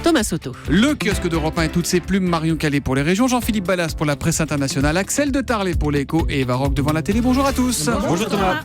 Thomas Soto. Le kiosque d'Europe 1 et toutes ses plumes, Marion Calais pour les régions, Jean-Philippe Ballas pour la presse internationale, Axel de Tarlet pour l'Écho et Eva Rock devant la télé. Bonjour à tous. Bonjour Thomas.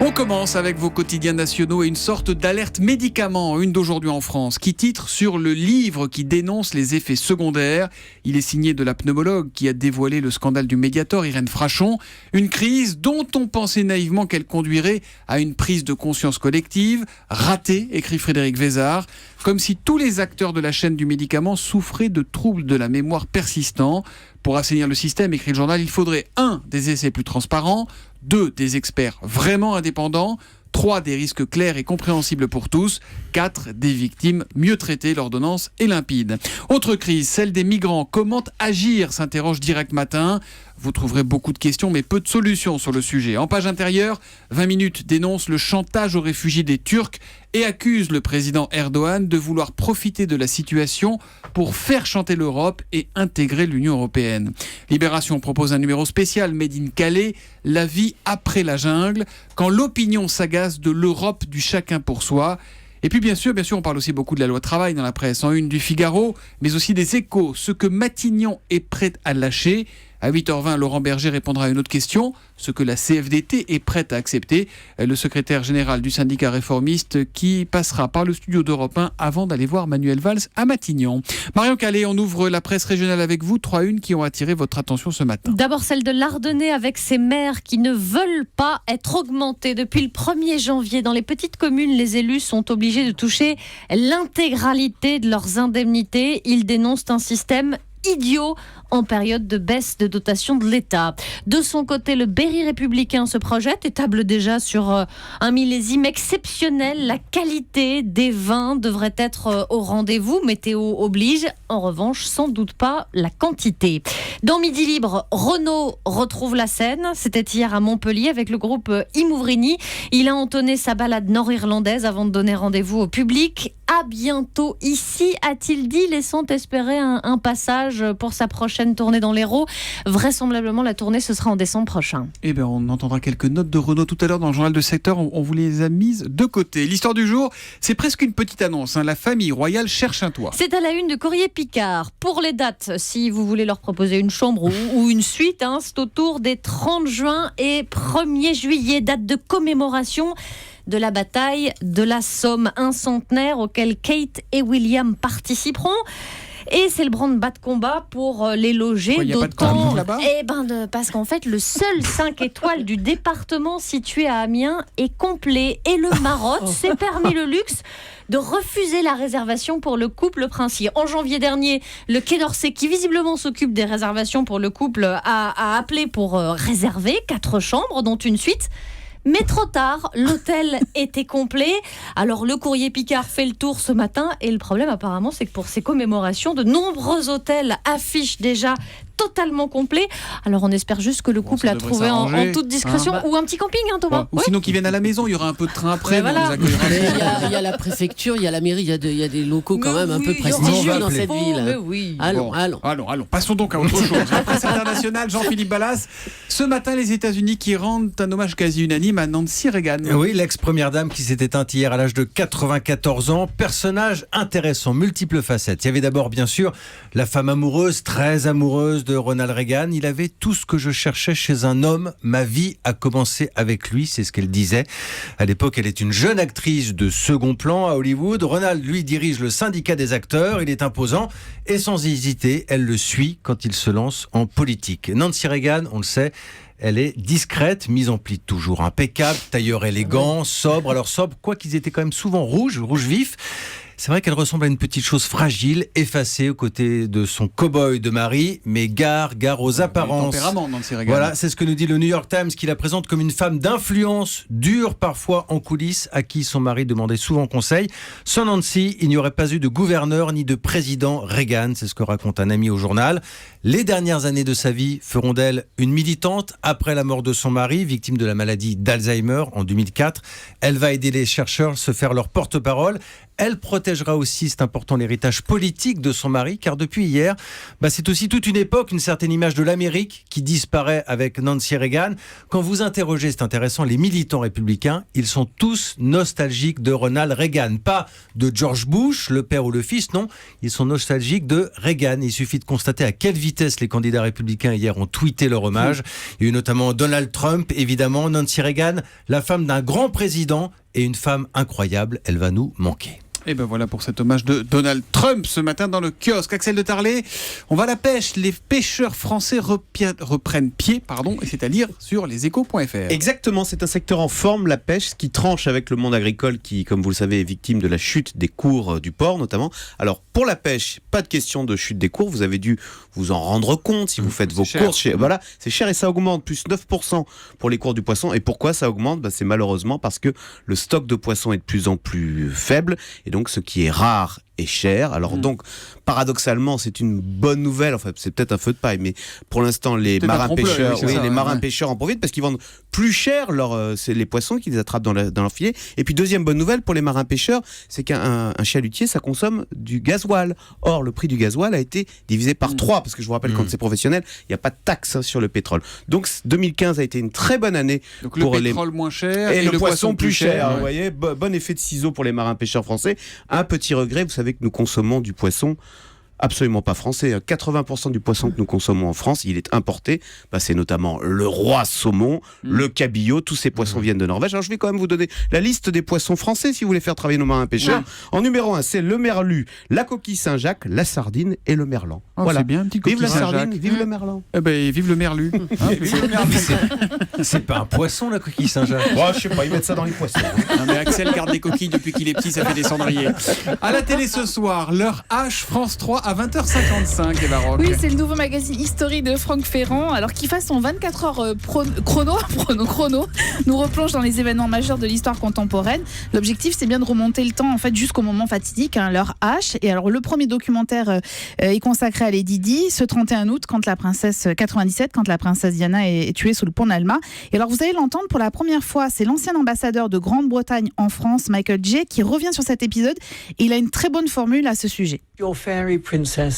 On commence avec vos quotidiens nationaux et une sorte d'alerte médicament, une d'aujourd'hui en France, qui titre sur le livre qui dénonce les effets secondaires. Il est signé de la pneumologue qui a dévoilé le scandale du Mediator, Irène Frachon. Une crise dont on pensait naïvement qu'elle conduirait à une prise de conscience collective. Ratée, écrit Frédéric Vézard, comme si tous les acteurs de la chaîne du médicament souffraient de troubles de la mémoire persistants. Pour assainir le système, écrit le journal, il faudrait 1. Des essais plus transparents, 2. Des experts vraiment indépendants, 3. Des risques clairs et compréhensibles pour tous, 4. Des victimes mieux traitées, l'ordonnance est limpide. Autre crise, celle des migrants. Comment agir, s'interroge Direct Matin. Vous trouverez beaucoup de questions mais peu de solutions sur le sujet. En page intérieure, 20 minutes dénonce le chantage aux réfugiés des Turcs et accuse le président Erdogan de vouloir profiter de la situation pour faire chanter l'Europe et intégrer l'Union européenne. Libération propose un numéro spécial Made in Calais, la vie après la jungle, quand l'opinion s'agace de l'Europe du chacun pour soi. Et puis bien sûr, on parle aussi beaucoup de la loi travail dans la presse, en une du Figaro, mais aussi des Échos, ce que Matignon est prêt à lâcher. À 8h20, Laurent Berger répondra à une autre question, ce que la CFDT est prête à accepter. Le secrétaire général du syndicat réformiste qui passera par le studio d'Europe 1 avant d'aller voir Manuel Valls à Matignon. Marion Calais, on ouvre la presse régionale avec vous. 3 unes qui ont attiré votre attention ce matin. D'abord celle de l'Ardennais avec ses maires qui ne veulent pas être augmentés. Depuis le 1er janvier, dans les petites communes, les élus sont obligés de toucher l'intégralité de leurs indemnités. Ils dénoncent un système idiot en période de baisse de dotation de l'État. De son côté, le Berry républicain se projette et table déjà sur un millésime exceptionnel. La qualité des vins devrait être au rendez-vous, météo oblige. En revanche, sans doute pas la quantité. Dans Midi Libre, Renault retrouve la scène. C'était hier à Montpellier avec le groupe Imouvrini. Il a entonné sa balade nord-irlandaise avant de donner rendez-vous au public. À bientôt ici, a-t-il dit, laissant espérer un passage pour sa prochaine tournée dans l'Hérault. Vraisemblablement, la tournée, ce sera en décembre prochain. Eh bien, on entendra quelques notes de Renault tout à l'heure dans le journal de secteur. On vous les a mises de côté. L'histoire du jour, c'est presque une petite annonce. La famille royale cherche un toit. C'est à la une de Courrier Picard. Pour les dates, si vous voulez leur proposer une chambre ou une suite, c'est autour des 30 juin et 1er juillet, date de commémoration de la bataille de la Somme, un centenaire auquel Kate et William participeront. Et c'est le branle-bas de combat pour les loger. Pourquoi, y a pas de camping là-bas ? Parce qu'en fait, le seul 5 étoiles du département situé à Amiens est complet. Et le Marotte s'est permis le luxe de refuser la réservation pour le couple princier. En janvier dernier, le Quai d'Orsay, qui visiblement s'occupe des réservations pour le couple, a appelé pour réserver 4 chambres, dont une suite. Mais trop tard, l'hôtel était complet. Alors le Courrier Picard fait le tour ce matin et le problème apparemment c'est que pour ces commémorations, de nombreux hôtels affichent déjà totalement complet. Alors on espère juste que le couple a trouvé en toute discrétion ou un petit camping, Thomas. Ou sinon qu'ils viennent à la maison, il y aura un peu de train après. Voilà. Il y a la préfecture, il y a la mairie, il y a des locaux quand même un peu prestigieux dans cette ville. Allons. Passons donc à autre chose. La presse internationale, Jean-Philippe Ballas. Ce matin, les États-Unis qui rendent un hommage quasi unanime à Nancy Reagan. Oui, l'ex-première dame qui s'est éteinte hier à l'âge de 94 ans. Personnage intéressant, multiples facettes. Il y avait d'abord, bien sûr, la femme amoureuse, très amoureuse de Ronald Reagan. Il avait tout ce que je cherchais chez un homme. Ma vie a commencé avec lui, c'est ce qu'elle disait. À l'époque, elle est une jeune actrice de second plan à Hollywood. Ronald, lui, dirige le syndicat des acteurs. Il est imposant et sans hésiter, elle le suit quand il se lance en politique. Nancy Reagan, on le sait, elle est discrète, mise en pli toujours impeccable, tailleur élégant, sobre. Alors sobre, quoi qu'ils étaient quand même souvent rouge vif. C'est vrai qu'elle ressemble à une petite chose fragile, effacée aux côtés de son cow-boy de mari, mais gare aux apparences. Tempérament, Nancy Reagan. Voilà, c'est ce que nous dit le New York Times, qui la présente comme une femme d'influence, dure parfois en coulisses, à qui son mari demandait souvent conseil. Sans Nancy, il n'y aurait pas eu de gouverneur ni de président Reagan, c'est ce que raconte un ami au journal. Les dernières années de sa vie feront d'elle une militante. Après la mort de son mari, victime de la maladie d'Alzheimer en 2004, elle va aider les chercheurs à se faire leur porte-parole. Elle protégera aussi, c'est important, l'héritage politique de son mari, car depuis hier, c'est aussi toute une époque, une certaine image de l'Amérique qui disparaît avec Nancy Reagan. Quand vous interrogez, c'est intéressant, les militants républicains, ils sont tous nostalgiques de Ronald Reagan. Pas de George Bush, le père ou le fils, non. Ils sont nostalgiques de Reagan. Il suffit de constater à quelle vitesse les candidats républicains hier ont tweeté leur hommage. Il y a eu notamment Donald Trump, évidemment, Nancy Reagan, la femme d'un grand président et une femme incroyable. Elle va nous manquer. Et ben voilà pour cet hommage de Donald Trump ce matin dans le kiosque. Axel de Tarlé, on va à la pêche. Les pêcheurs français reprennent pied, et c'est à lire sur leséchos.fr. Exactement, c'est un secteur en forme, la pêche, qui tranche avec le monde agricole qui, comme vous le savez, est victime de la chute des cours du port notamment. Alors pour la pêche, pas de question de chute des cours, vous avez dû vous en rendre compte si vous faites vos courses. Voilà, c'est cher et ça augmente, plus 9% pour les cours du poisson. Et pourquoi ça augmente ? C'est malheureusement parce que le stock de poissons est de plus en plus faible. Et donc, ce qui est rare est cher. Alors donc, paradoxalement, c'est une bonne nouvelle. Enfin, c'est peut-être un feu de paille, mais pour l'instant, les marins-pêcheurs en profitent parce qu'ils vendent plus cher les poissons qu'ils attrapent dans leur filet. Et puis, deuxième bonne nouvelle pour les marins-pêcheurs, c'est qu'un chalutier, ça consomme du gasoil. Or, le prix du gasoil a été divisé par 3, parce que je vous rappelle, quand c'est professionnel, il n'y a pas de taxe sur le pétrole. Donc, 2015 a été une très bonne année pour le pétrole moins cher et le poisson plus cher. Vous voyez, bon effet de ciseau pour les marins-pêcheurs français. Un petit regret, vous savez que nous consommons du poisson absolument pas français. 80% du poisson que nous consommons en France, il est importé. C'est notamment le roi saumon, le cabillaud, tous ces poissons viennent de Norvège. Alors je vais quand même vous donner la liste des poissons français si vous voulez faire travailler nos marins pêcheurs. En numéro 1, c'est le merlu, la coquille Saint-Jacques, la sardine et le merlan. Voilà. C'est bien, un petit vive la Saint-Jacques. Sardine, vive le merlan. Vive le merlu. C'est pas un poisson, la coquille Saint-Jacques. Je sais pas, ils mettent ça dans les poissons. Non, mais Axel garde des coquilles depuis qu'il est petit, ça fait des cendriers. À la télé ce soir, l'heure H, France 3 à 20h55, Eva Rock. Oui, c'est le nouveau magazine historique de Franck Ferrand. Alors qu'il fasse son 24 heures chrono, nous replonge dans les événements majeurs de l'histoire contemporaine. L'objectif, c'est bien de remonter le temps jusqu'au moment fatidique, l'heure H. Et alors, le premier documentaire est consacré à Lady Di, ce 31 août, quand la princesse Diana est tuée sous le pont d'Alma. Et alors, vous allez l'entendre pour la première fois, c'est l'ancien ambassadeur de Grande-Bretagne en France, Michael J., qui revient sur cet épisode. Et il a une très bonne formule à ce sujet.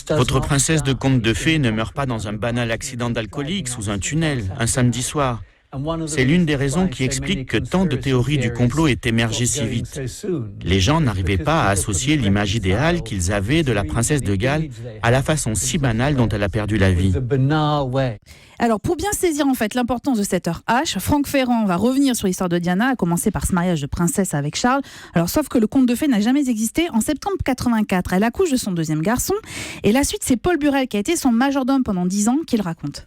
Votre princesse de conte de fées ne meurt pas dans un banal accident d'alcoolique sous un tunnel, un samedi soir. C'est l'une des raisons qui explique que tant de théories du complot aient émergé si vite. Les gens n'arrivaient pas à associer l'image idéale qu'ils avaient de la princesse de Galles à la façon si banale dont elle a perdu la vie. Alors, pour bien saisir l'importance de cette heure H, Franck Ferrand va revenir sur l'histoire de Diana, à commencer par ce mariage de princesse avec Charles. Alors, sauf que le conte de fées n'a jamais existé. En septembre 84, elle accouche de son deuxième garçon. Et la suite, c'est Paul Burrell, qui a été son majordome pendant 10 ans, qui le raconte.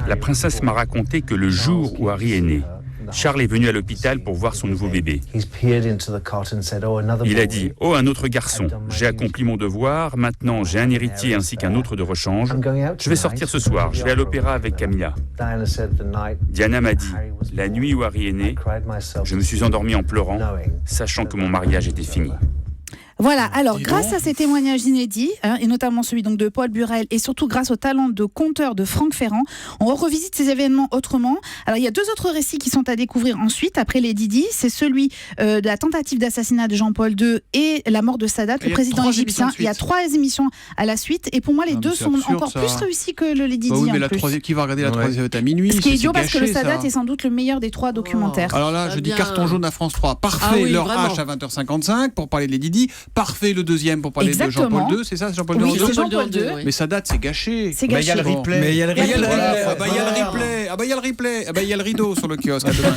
La princesse m'a raconté que le jour où Harry est né, Charles est venu à l'hôpital pour voir son nouveau bébé. Il a dit « Oh, un autre garçon, j'ai accompli mon devoir, maintenant j'ai un héritier ainsi qu'un autre de rechange. Je vais sortir ce soir, je vais à l'opéra avec Camilla. » Diana m'a dit « La nuit où Harry est né, je me suis endormie en pleurant, sachant que mon mariage était fini. » Voilà, alors grâce à ces témoignages inédits, et notamment celui de Paul Burrell, et surtout grâce au talent de conteur de Franck Ferrand, on revisite ces événements autrement. Alors il y a 2 autres récits qui sont à découvrir ensuite, après les Didi, c'est celui de la tentative d'assassinat de Jean-Paul II et la mort de Sadat, le président égyptien. Il y a 3 émissions à la suite, et pour moi les deux sont encore plus réussis que les Didi. Oui, mais la troisième, qui va regarder la troisième à minuit? Ce qui est idiot parce que le Sadat est sans doute le meilleur des 3 documentaires. Alors là, je dis carton jaune à France 3. Parfait, l'heure H à 20h55 pour parler de les Didi. Parfait, le deuxième pour parler de Jean-Paul II, c'est ça, Jean-Paul II? Oui, c'est Jean-Paul II. Mais ça date, c'est gâché. C'est gâché. Il y a le replay. Il y a le replay. Il y a le rideau sur le kiosque. À demain.